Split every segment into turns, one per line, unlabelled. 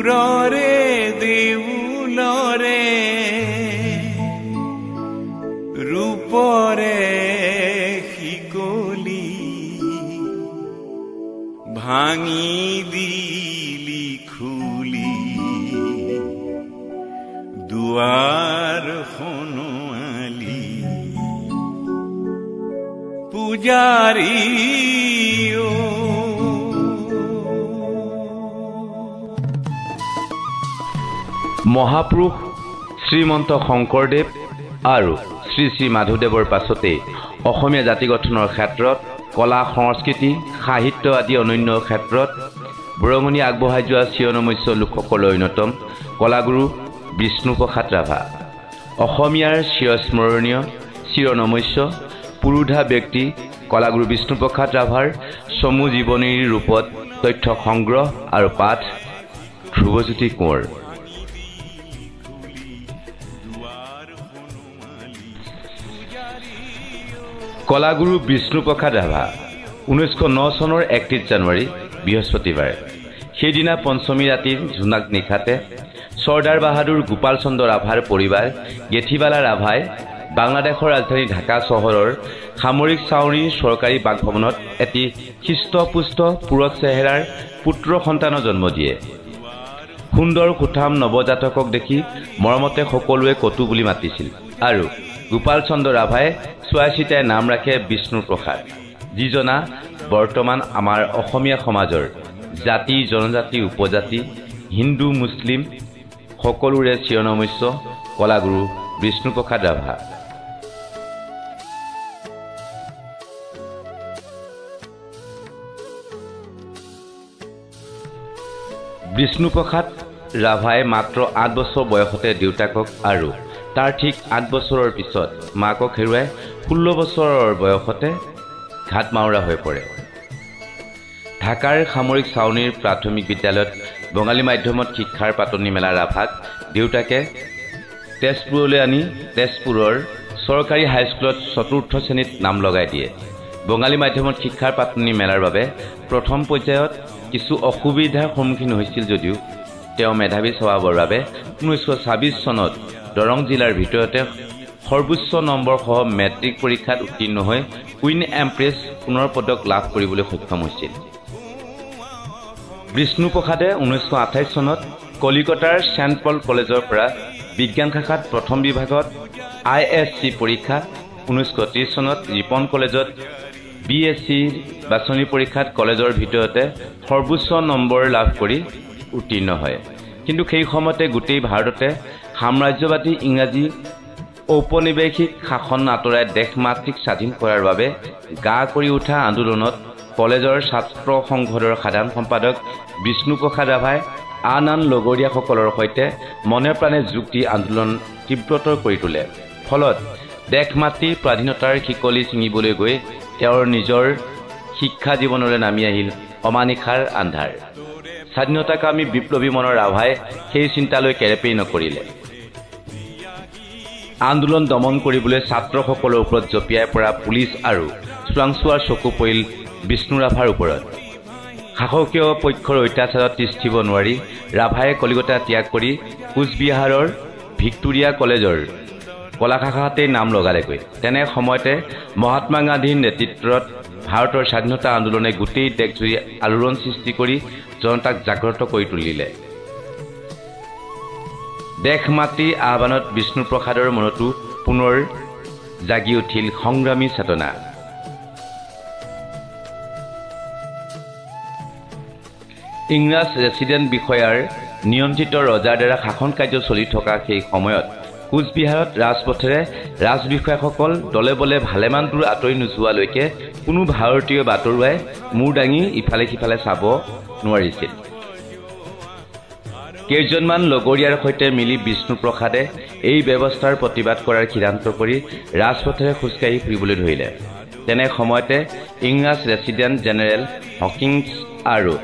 দূৰৰে দেউলৰে ৰূপৰে শিকলি ভাঙি দিলি খুলি দুৱাৰ খনোৱালি পূজাৰী
মহাপুৰুষ শ্ৰীমন্ত শংকৰদেৱ আৰু শ্ৰী শ্ৰী মাধৱদেৱৰ পাছতেই অসমীয়া জাতি গঠনৰ ক্ষেত্ৰত কলা সংস্কৃতি সাহিত্য আদি অনন্য ক্ষেত্ৰত বৰঙণি আগবঢ়াই যোৱা চিৰনমস্য লোকসকলৰ অন্যতম কলাগুৰু বিষ্ণুপ্ৰসাদ ৰাভা। অসমীয়াৰ চিৰস্মৰণীয় চিৰনমস্য পুৰোধা ব্যক্তি কলাগুৰু বিষ্ণুপ্ৰসাদ ৰাভাৰ চমু জীৱনীৰ ৰূপত তথ্য সংগ্ৰহ আৰু পাঠ ধ্ৰুৱজ্যোতি কোঁৱৰ। কলাগুৰু বিষ্ণুপ্ৰসাদ ৰাভা 1909 চনৰ 31 জানুৱাৰী বৃহস্পতিবাৰে সেইদিনা পঞ্চমী ৰাতিৰ জোনাক নিশাতে চৰ্দাৰ বাহাদুৰ গোপাল চন্দ্ৰ ৰাভাৰ পৰিবাৰ গেঠিবালা ৰাভাই বাংলাদেশৰ ৰাজধানী ঢাকা চহৰৰ সামৰিক চাউনীৰ চৰকাৰী বাসভৱনত এটি হৃষ্টপুষ্ট পুৰঠ চেহেৰাৰ পুত্ৰ সন্তানৰ জন্ম দিয়ে। সুন্দৰ সুঠাম নৱজাতকক দেখি মৰমতে সকলোৱে কটু বুলি মাতিছিল আৰু গোপাল চন্দ্ৰ ৰাভাই চোৱাচিতাই নাম ৰাখে বিষ্ণুপ্ৰসাদ, যিজনা বৰ্তমান আমাৰ অসমীয়া সমাজৰ জাতি জনজাতি উপজাতি হিন্দু মুছলিম সকলোৰে চিৰনমস্য কলাগুৰু বিষ্ণুপ্ৰসাদ ৰাভা। বিষ্ণুপ্ৰসাদ ৰাভাই মাত্ৰ 8 বছৰ বয়সতে দেউতাকক আৰু তাৰ ঠিক 8 বছৰৰ পিছত মাকক হেৰুৱাই 16 বছৰৰ বয়সতে ঘাটমাউৰা হৈ পৰে। ঢাকাৰ সামৰিক চাউনীৰ প্ৰাথমিক বিদ্যালয়ত বঙালী মাধ্যমত শিক্ষাৰ পাতনি মেলা ৰাভাক দেউতাকে তেজপুৰলৈ আনি তেজপুৰৰ চৰকাৰী হাইস্কুলত 4ৰ্থ শ্ৰেণীত নাম লগাই দিয়ে। বঙালী মাধ্যমত শিক্ষাৰ পাতনি মেলাৰ বাবে প্ৰথম পৰ্যায়ত কিছু অসুবিধাৰ সন্মুখীন হৈছিল যদিও তেওঁ মেধাৱী স্বভাৱৰ বাবে 1926 চনত দৰং জিলাৰ ভিতৰতে সৰ্বোচ্চ নম্বৰ সহ মেট্ৰিক পৰীক্ষাত উত্তীৰ্ণ হৈ কুইন এম্প্ৰেছ সোণৰ পদক লাভ কৰিবলৈ সক্ষম হৈছিল। বিষ্ণুপ্ৰসাদে 1928 চনত কলিকতাৰ চেণ্ট পল কলেজৰ পৰা বিজ্ঞান শাখাত প্ৰথম বিভাগত ISC পৰীক্ষা, 1930 চনত ৰিপন কলেজত BSc বাছনি পৰীক্ষাত কলেজৰ ভিতৰতে সৰ্বোচ্চ নম্বৰ লাভ কৰি উত্তীৰ্ণ হয়। কিন্তু সেই সময়তে গোটেই ভাৰততে সাম্ৰাজ্যবাদী ইংৰাজী ঔপনিৱেশিক শাসন আঁতৰাই দেশ মাতৃক স্বাধীন কৰাৰ বাবে গা কৰি উঠা আন্দোলনত কলেজৰ ছাত্ৰ সংসদৰ সাধাৰণ সম্পাদক বিষ্ণুপ্ৰসাদ ৰাভাই আন লগৰীয়াসকলৰ সৈতে মনে প্ৰাণে যোগ দি আন্দোলন তীব্ৰতৰ কৰি তোলে। ফলত দেশ মাতৃৰ স্বাধীনতাৰ শিকলি ছিঙিবলৈ গৈ তেওঁৰ নিজৰ শিক্ষা জীৱনলৈ নামি আহিল অমানিশাৰ আন্ধাৰ। স্বাধীনতাকামী বিপ্লৱী মনৰ ৰাভাই সেই চিন্তালৈ কেৰেপেই নকৰিলে। আন্দোলন দমন কৰিবলৈ ছাত্ৰসকলৰ ওপৰত জঁপিয়াই পৰা পুলিচ আৰু চোৰাংচোৱাৰ চকু পৰিল বিষ্ণু ৰাভাৰ ওপৰত। শাসকীয় পক্ষৰ অত্যাচাৰত তিষ্ঠিব নোৱাৰি ৰাভাই কলিকতা ত্যাগ কৰি কোচবিহাৰৰ ভিক্টোৰিয়া কলেজৰ কলা শাখাতেই নাম লগালেগৈ। তেনে সময়তে মহাত্মা গান্ধীৰ নেতৃত্বত ভাৰতৰ স্বাধীনতা আন্দোলনে গোটেই দেশজুৰি আলোড়ন সৃষ্টি কৰি জনতাক জাগ্ৰত কৰি তুলিলে। দেশ মাতৃৰ আহ্বানত বিষ্ণুপ্ৰসাদৰ মনতো পুনৰ জাগি উঠিল সংগ্ৰামী চেতনা। ইংৰাজ ৰেচিডেণ্ট বিষয়াৰ নিয়ন্ত্ৰিত ৰজাৰ দ্বাৰা শাসন কাৰ্য চলি থকা সেই সময়ত কোচবিহাৰত ৰাজপথেৰে ৰাজবিষয়াসকল দলে বলে ভালেমান দূৰ আঁতৰি নোযোৱালৈকে কোনো ভাৰতীয় বাটৰুৱাই মূৰ দাঙি ইফালে সিফালে চাব নোৱাৰিছিল। কেইজনমান লগৰীয়াৰ সৈতে মিলি বিষ্ণুপ্ৰসাদে এই ব্যৱস্থাৰ প্ৰতিবাদ কৰাৰ সিদ্ধান্ত কৰি ৰাজপথেৰে খোজকাঢ়ি ফুৰিবলৈ ধৰিলে। তেনে সময়তে ইংৰাজ ৰেচিডেণ্ট জেনেৰেল হকিংছ আৰু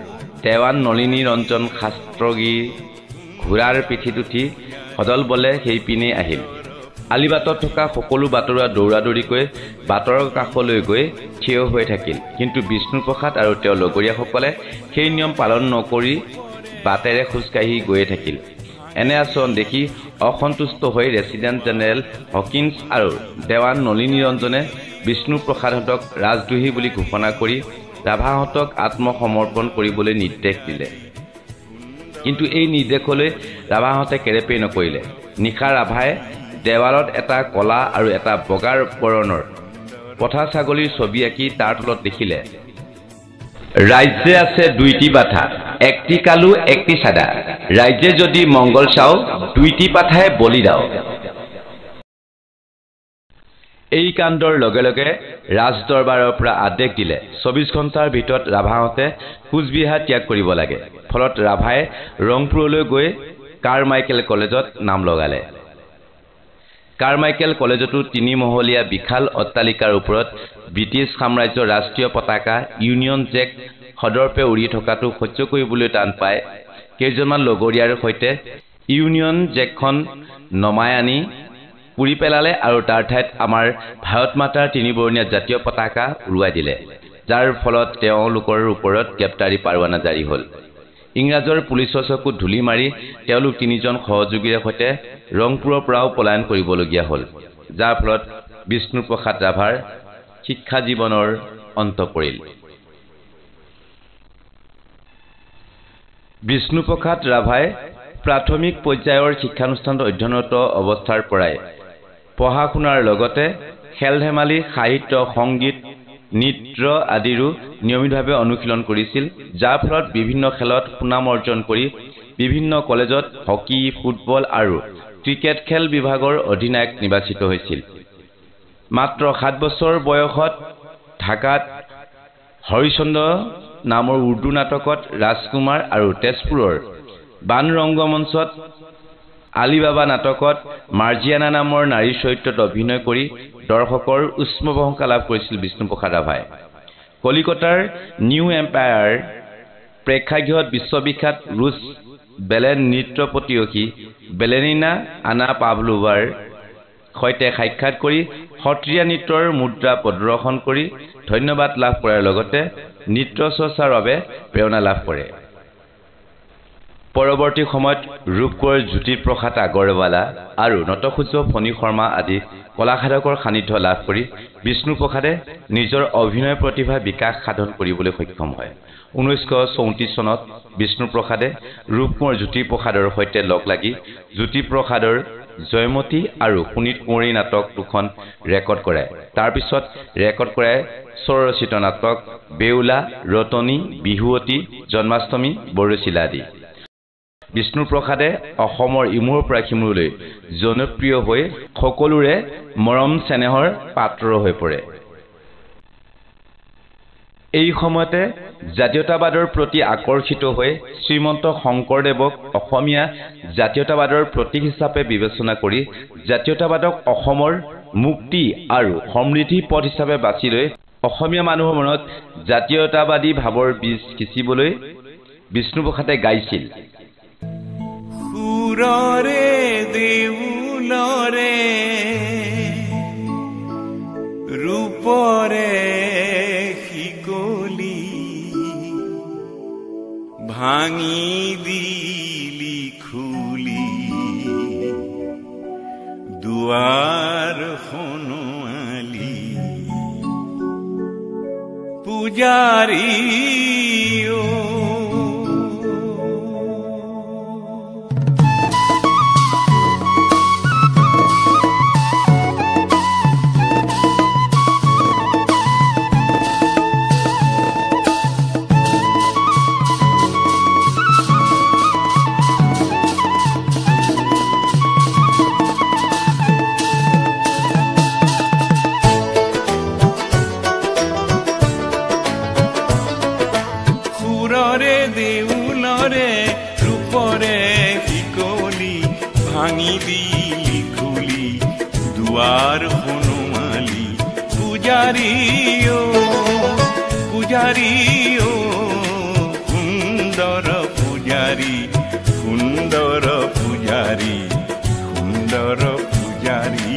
দেৱান নলিনী ৰঞ্জন শাস্ত্ৰগীৰ ঘোঁৰাৰ পিঠিত উঠি সদল বলে সেইপিনে আহিল। আলিবাটত থকা সকলো বাটৰুৱা দৌৰাদৌৰিকৈ বাটৰ কাষলৈ গৈ থিয় হৈ থাকিল। কিন্তু বিষ্ণুপ্ৰসাদ আৰু তেওঁৰ লগৰীয়াসকলে সেই নিয়ম পালন নকৰি বাটেৰে খোজকাঢ়ি গৈয়ে থাকিল। এনে আচৰণ দেখি অসন্তুষ্ট হৈ ৰেচিডেণ্ট জেনেৰেল হকিন্স আৰু দেৱান নলিনী ৰঞ্জনে বিষ্ণুপ্ৰসাদহঁতক ৰাজদ্ৰোহী বুলি ঘোষণা কৰি ৰাভাহঁতক আত্মসমৰ্পণ কৰিবলৈ নিৰ্দেশ দিলে। কিন্তু এই নিৰ্দেশলৈ ৰাভাহঁতে কেৰেপেই নকৰিলে। নিশা ৰাভাই দেৱালত এটা কলা আৰু এটা বগা বৰণৰ পথা ছাগলীৰ ছবি আঁকি তাৰ তলত লিখিলে, ৰাজ্যে আছে দুইটি বাধা, একটি কালু একটি চাদা, ৰাজ্যে যদি মংগল চাও দুইটি পাঠাই বলি দাও। এই কাণ্ডৰ লগে লগে ৰাজদৰবাৰৰ পৰা আদেশ দিলে 24 ঘণ্টাৰ ভিতৰত ৰাভাহঁতে কোচবিহাৰ ত্যাগ কৰিব লাগে। ফলত ৰাভাই ৰংপুৰলৈ গৈ কাৰমাইকেল কলেজত নাম লগালে। কাৰমাইকেল কলেজতো 3 মহলীয়া বিশাল অট্টালিকাৰ ওপৰত ব্ৰিটিছ সাম্ৰাজ্যৰ ৰাষ্ট্ৰীয় পতাকা ইউনিয়ন জেক সদৰ্পে উৰি থকাটো সহ্য কৰিবলৈ টান পায় কেইজনমান লগৰীয়াৰ সৈতে ইউনিয়ন জেকখন নমাই আনি পুৰি পেলালে আৰু তাৰ ঠাইত আমাৰ ভাৰত মাতাৰ 3 বৰ্ণীয়া জাতীয় পতাকা উৰুৱাই দিলে, যাৰ ফলত তেওঁলোকৰ ওপৰত গ্ৰেপ্তাৰী পৰোৱানা জাৰি হ'ল। ইংৰাজৰ পুলিচৰ চকুত ধূলি মাৰি তেওঁলোক 3জন সহযোগীৰ সৈতে ৰংপুৰৰ পৰাও পলায়ন কৰিবলগীয়া হ'ল, যাৰ ফলত বিষ্ণুপ্ৰসাদ ৰাভাৰ শিক্ষা জীৱনৰ অন্ত পৰিল। বিষ্ণুপ্ৰসাদ ৰাভাই প্ৰাথমিক পৰ্যায়ৰ শিক্ষানুষ্ঠানত অধ্যয়নৰত অৱস্থাৰ পৰাই পঢ়া শুনাৰ লগতে খেল ধেমালি, সাহিত্য, সংগীত, নৃত্য আদিৰো নিয়মিতভাৱে অনুশীলন কৰিছিল, যাৰ ফলত বিভিন্ন খেলত সুনাম অৰ্জন কৰি বিভিন্ন কলেজত হকী, ফুটবল আৰু ক্ৰিকেট খেল বিভাগৰ অধিনায়ক নিৰ্বাচিত হৈছিল। মাত্ৰ 7 বছৰ বয়সত ঢাকাত হৰিচন্দ্ৰ নামৰ উৰ্দু নাটকত ৰাজকুমাৰ আৰু তেজপুৰৰ বান ৰংগমঞ্চত আলিবাবা নাটকত মাৰ্জিয়ানা নামৰ নাৰীৰ চৰিত্ৰত অভিনয় কৰি দৰ্শকৰ উষ্ম প্ৰশংসা লাভ কৰিছিল বিষ্ণুপ্ৰসাদ ৰাভাই। কলিকতাৰ নিউ এম্পায়াৰ প্ৰেক্ষাগৃহত বিশ্ববিখ্যাত ৰুছ বেলেন নৃত্য প্ৰতিয়সী বেলেনিনা আনা পাভলোভাৰ সৈতে সাক্ষাৎ কৰি সত্ৰীয়া নৃত্যৰ মুদ্ৰা প্ৰদৰ্শন কৰি ধন্যবাদ লাভ কৰাৰ লগতে নৃত্য চৰ্চাৰ বাবে প্ৰেৰণা লাভ কৰে। পৰৱৰ্তী সময়ত ৰূপকোঁৱৰ জ্যোতিপ্ৰসাদ আগৰৱালা আৰু নটসূৰ্য ফণী শৰ্মা আদি কলাসাধকৰ সান্নিধ্য লাভ কৰি বিষ্ণুপ্ৰসাদে নিজৰ অভিনয় প্ৰতিভা বিকাশ সাধন কৰিবলৈ সক্ষম হয়। 1934 চনত বিষ্ণুপ্ৰসাদে ৰূপকোঁৱৰ জ্যোতিপ্ৰসাদৰ সৈতে লগ লাগি জ্যোতিপ্ৰসাদৰ জয়মতী আৰু সুনীত কুঁৱৰী নাটক 2খন ৰেকৰ্ড কৰায়। তাৰ পিছত ৰেকৰ্ড কৰায় স্বৰচিত নাটক বেউলা, ৰতনী, বিহুৱতী, জন্মাষ্টমী, বৰদৈচিলা আদি। বিষ্ণুপ্ৰসাদে অসমৰ ইমূৰৰ পৰা সিমূৰলৈ জনপ্ৰিয় হৈ সকলোৰে মৰম চেনেহৰ পাত্ৰ হৈ পৰে। এই সময়তে জাতীয়তাবাদৰ প্ৰতি আকৰ্ষিত হৈ শ্ৰীমন্ত শংকৰদেৱক অসমীয়া জাতীয়তাবাদৰ প্ৰতীক হিচাপে বিবেচনা কৰি জাতীয়তাবাদক অসমৰ মুক্তি আৰু সমৃদ্ধি পথ হিচাপে বাছি লৈ অসমীয়া মানুহৰ মনত জাতীয়তাবাদী ভাৱৰ বীজ সিঁচিবলৈ বিষ্ণুপ্ৰসাদে গাইছিল।
সুৰৰে দেউলৰে ৰূপৰে শিকলি ভাঙি দিলি খুলি দুৱাৰ সোণোৱালি পূজাৰী ভাঙি দিলি খুলি দুৱাৰ সোণোৱালি পূজাৰী পূজাৰী সুন্দৰ পূজাৰী সুন্দৰ পূজাৰী সুন্দৰ পূজাৰী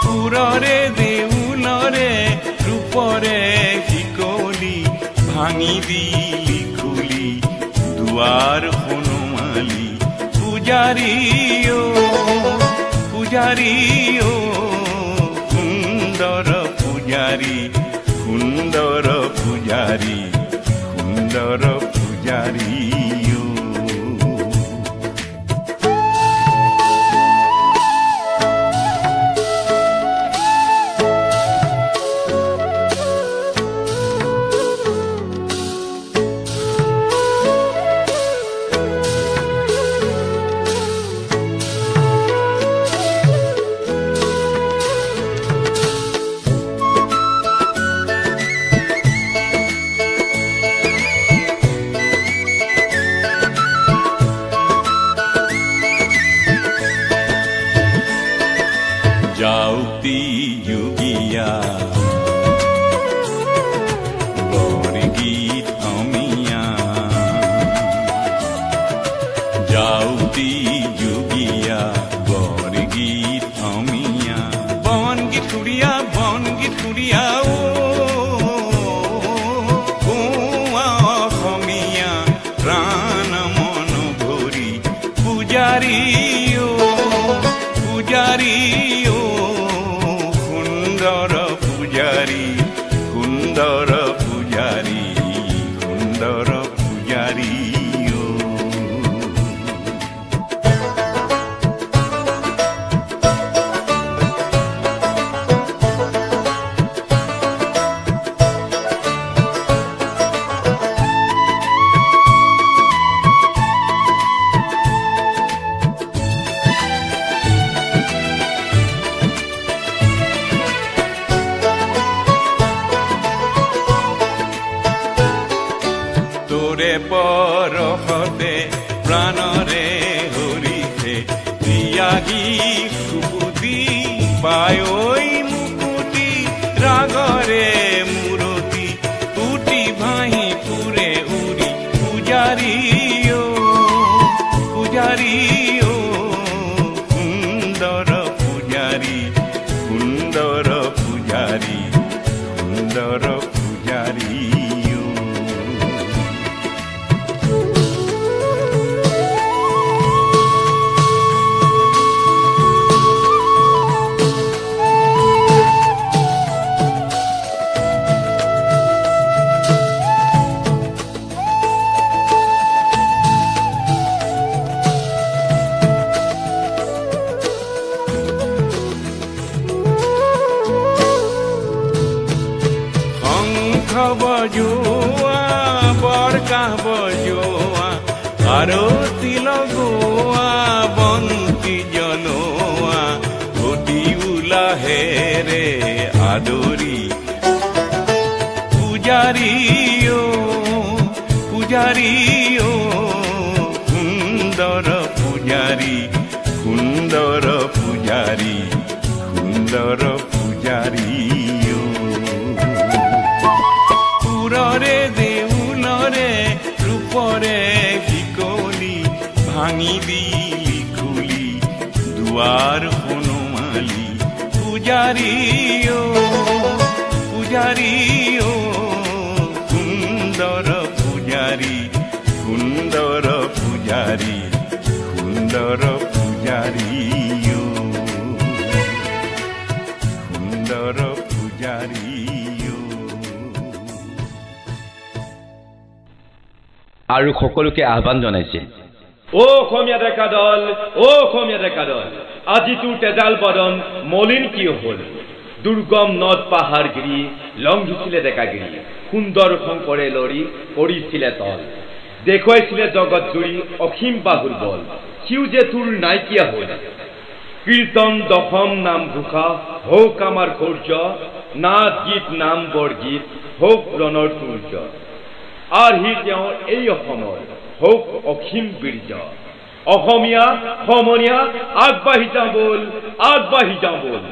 সুৰৰে দেউলৰে ৰূপৰে শিকলি ভাঙি দিলি দুৱাৰ হনুমালি পূজাৰী পূজাৰী সুন্দৰ পূজাৰী সুন্দৰ পূজাৰী সুন্দৰ পূজাৰী যাওঁতি যোগীয়া বৰগীত অমিয়া যাওঁতি যোগীয়া বৰগীত অমিয়া বনগীত সুৰীয়া অসমীয়া প্ৰাণ মন ভৰি পূজাৰী পূজাৰী সুন্দৰ পূজাৰী সুন্দৰ পূজাৰী সুন্দৰ পূজাৰী তোৰে পৰশতে প্ৰাণৰে হৰিছে ত্যাগী সুবুদ্ধি পায় মুকুতি ৰাগৰে মূৰতি তুতি ভাহি পুৰে উৰি পূজাৰী পূজাৰী সুন্দৰ পূজাৰী সুন্দৰ পূজাৰী সুন্দৰ পূজাৰী বজোৱা বৰকাহ বজোৱা আৰতি লগোৱা বন্তি জনোৱা ঘটি উলাহেৰে আদৰি পূজাৰী পূজাৰী সুন্দৰ পূজাৰী সুন্দৰ পূজাৰী সুন্দৰ পূজাৰী পুৰৰে দেউলৰে ৰূপৰে শিকলি ভাঙি দিলি খুলি দুৱাৰ হনুমালি পূজাৰী পূজাৰী সুন্দৰ পূজাৰী সুন্দৰ পূজাৰী সুন্দৰ পূজাৰী সুন্দৰ পূজাৰী
আৰু সকলোকে আহ্বান জনাইছিল
অসমীয়া ডেকা দল আজি তোৰ তেজাল বদন মলিন কি হল দুৰ্গম নদ পাহাৰ গিৰি লংঘিছিলে ডেকাগিৰি সুন্দৰ শংকৰে লৰি কৰিছিলে তল দেখুৱাইছিলে জগত জুৰি অসীম বাহুৰ বল সিও যে তোৰ নাইকিয়া হল কীৰ্তন দশম নাম ঘোষা হওক আমাৰ সৌৰ্য নাচ গীত নাম বৰগীত হওক ৰণৰ সূৰ্য আৰ্হি তেওঁৰ এই অসমৰ হওক অসীম বীৰ্য অসমীয়া সমনীয়া আগবাঢ়ি যাওঁ বল